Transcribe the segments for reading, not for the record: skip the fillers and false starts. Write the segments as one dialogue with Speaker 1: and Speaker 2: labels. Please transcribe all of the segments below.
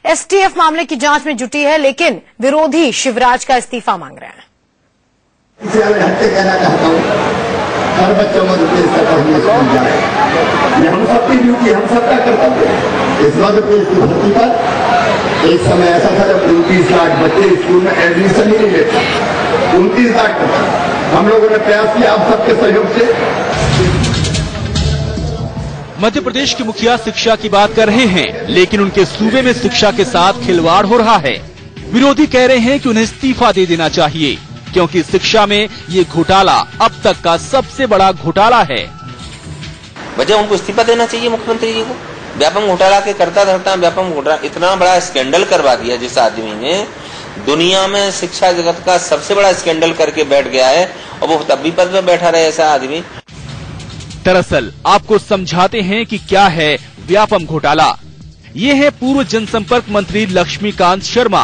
Speaker 1: STF मामले की जांच में जुटी है, लेकिन विरोधी शिवराज का इस्तीफा मांग रहे हैं।
Speaker 2: इसे मैं हत्या कहना चाहता हूँ, हर बच्चों में रुपये पढ़ने स्कूल जाए, ये हम सबकी ड्यूटी, हम सबका कर्तव्य है। इस मध्य प्रदेश की धरती पर एक समय ऐसा था जब 29 लाख बच्चे स्कूल में एडमिशन ही नहीं लेते। 29 लाख हम लोगों ने प्रयास किया, आप सबके सहयोग से।
Speaker 3: मध्य प्रदेश के मुखिया शिक्षा की बात कर रहे हैं, लेकिन उनके सूबे में शिक्षा के साथ खिलवाड़ हो रहा है। विरोधी कह रहे हैं कि उन्हें इस्तीफा दे देना चाहिए, क्योंकि शिक्षा में ये घोटाला अब तक का सबसे बड़ा घोटाला है।
Speaker 4: वजह उनको इस्तीफा देना चाहिए मुख्यमंत्री जी को। व्यापम घोटाला के करता धरता व्यापम घोटाला, इतना बड़ा स्कैंडल करवा दिया जिस आदमी ने, दुनिया में शिक्षा जगत का सबसे बड़ा स्कैंडल करके बैठ गया है, और वो तब भी पद में बैठा रहे ऐसा आदमी।
Speaker 3: दरअसल आपको समझाते हैं कि क्या है व्यापम घोटाला। ये है पूर्व जनसंपर्क मंत्री लक्ष्मीकांत शर्मा।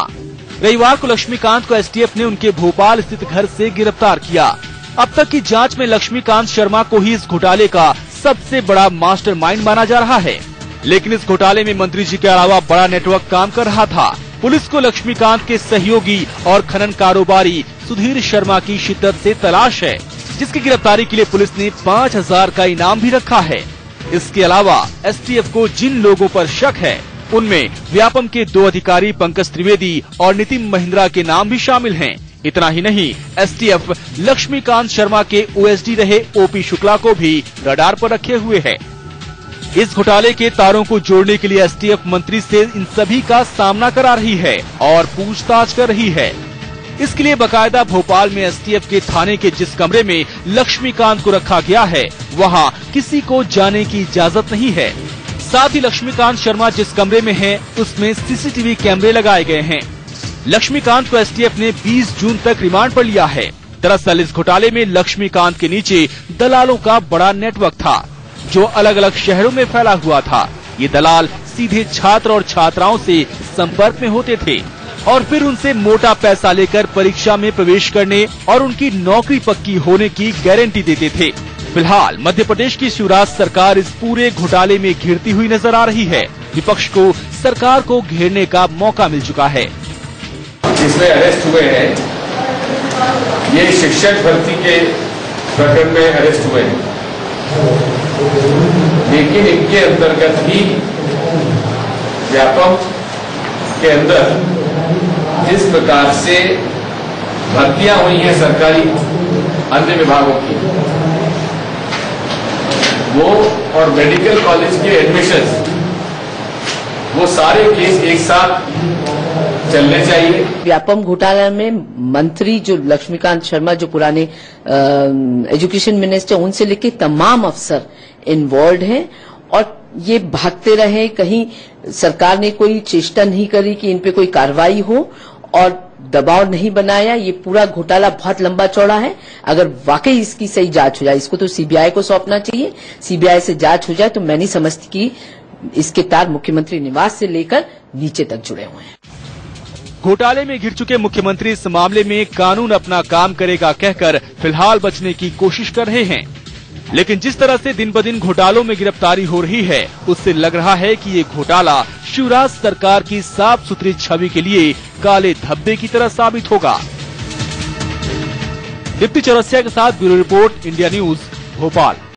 Speaker 3: रविवार को लक्ष्मीकांत को एसटीएफ ने उनके भोपाल स्थित घर से गिरफ्तार किया। अब तक की जांच में लक्ष्मीकांत शर्मा को ही इस घोटाले का सबसे बड़ा मास्टरमाइंड माना जा रहा है। लेकिन इस घोटाले में मंत्री जी के अलावा बड़ा नेटवर्क काम कर रहा था। पुलिस को लक्ष्मीकांत के सहयोगी और खनन कारोबारी सुधीर शर्मा की शिद्दत से तलाश है, जिसकी गिरफ्तारी के लिए पुलिस ने 5000 का इनाम भी रखा है। इसके अलावा एसटीएफ को जिन लोगों पर शक है, उनमें व्यापम के 2 अधिकारी पंकज त्रिवेदी और नितिन महिंद्रा के नाम भी शामिल हैं। इतना ही नहीं, एसटीएफ लक्ष्मीकांत शर्मा के ओएसडी रहे ओपी शुक्ला को भी रडार पर रखे हुए है। इस घोटाले के तारों को जोड़ने के लिए एसटीएफ मंत्री से इन सभी का सामना करा रही है और पूछताछ कर रही है। इसके लिए बकायदा भोपाल में एसटीएफ के थाने के जिस कमरे में लक्ष्मीकांत को रखा गया है, वहां किसी को जाने की इजाजत नहीं है। साथ ही लक्ष्मीकांत शर्मा जिस कमरे में है, उसमें सीसीटीवी कैमरे लगाए गए हैं। लक्ष्मीकांत को एसटीएफ ने 20 जून तक रिमांड पर लिया है। दरअसल इस घोटाले में लक्ष्मीकांत के नीचे दलालों का बड़ा नेटवर्क था, जो अलग अलग शहरों में फैला हुआ था। ये दलाल सीधे छात्र और छात्राओं से संपर्क में होते थे और फिर उनसे मोटा पैसा लेकर परीक्षा में प्रवेश करने और उनकी नौकरी पक्की होने की गारंटी देते थे। फिलहाल मध्य प्रदेश की शिवराज सरकार इस पूरे घोटाले में घिरती हुई नजर आ रही है। विपक्ष को सरकार को घेरने का मौका मिल चुका है।
Speaker 5: जिसमें अरेस्ट हुए हैं, ये शिक्षक भर्ती के प्रकरण में अरेस्ट हुए हैं, लेकिन इनके अंतर्गत ही व्यापम के अंदर जिस प्रकार से भर्तियां हुई हैं सरकारी अन्य विभागों की, वो और मेडिकल कॉलेज के एडमिशंस, वो सारे केस एक साथ चलने चाहिए।
Speaker 6: व्यापम घोटाला में मंत्री जो लक्ष्मीकांत शर्मा, जो पुराने एजुकेशन मिनिस्टर, उनसे लेके तमाम अफसर इन्वॉल्व हैं और ये भागते रहे। कहीं सरकार ने कोई चेष्टा नहीं करी कि इन पे कोई कार्रवाई हो और दबाव नहीं बनाया। ये पूरा घोटाला बहुत लंबा चौड़ा है। अगर वाकई इसकी सही जांच हो जाए, इसको तो सीबीआई को सौंपना चाहिए। सीबीआई से जांच हो जाए तो मैं नहीं समझती कि इसके तार मुख्यमंत्री निवास से लेकर नीचे तक जुड़े हुए हैं।
Speaker 3: घोटाले में घिर चुके मुख्यमंत्री इस मामले में कानून अपना काम करेगा कहकर फिलहाल बचने की कोशिश कर रहे हैं। लेकिन जिस तरह से दिन ब दिन घोटालों में गिरफ्तारी हो रही है, उससे लग रहा है कि ये घोटाला शिवराज सरकार की साफ सुथरी छवि के लिए काले धब्बे की तरह साबित होगा। दीप्ति चौरसिया के साथ bureau report, India news, Bhopal.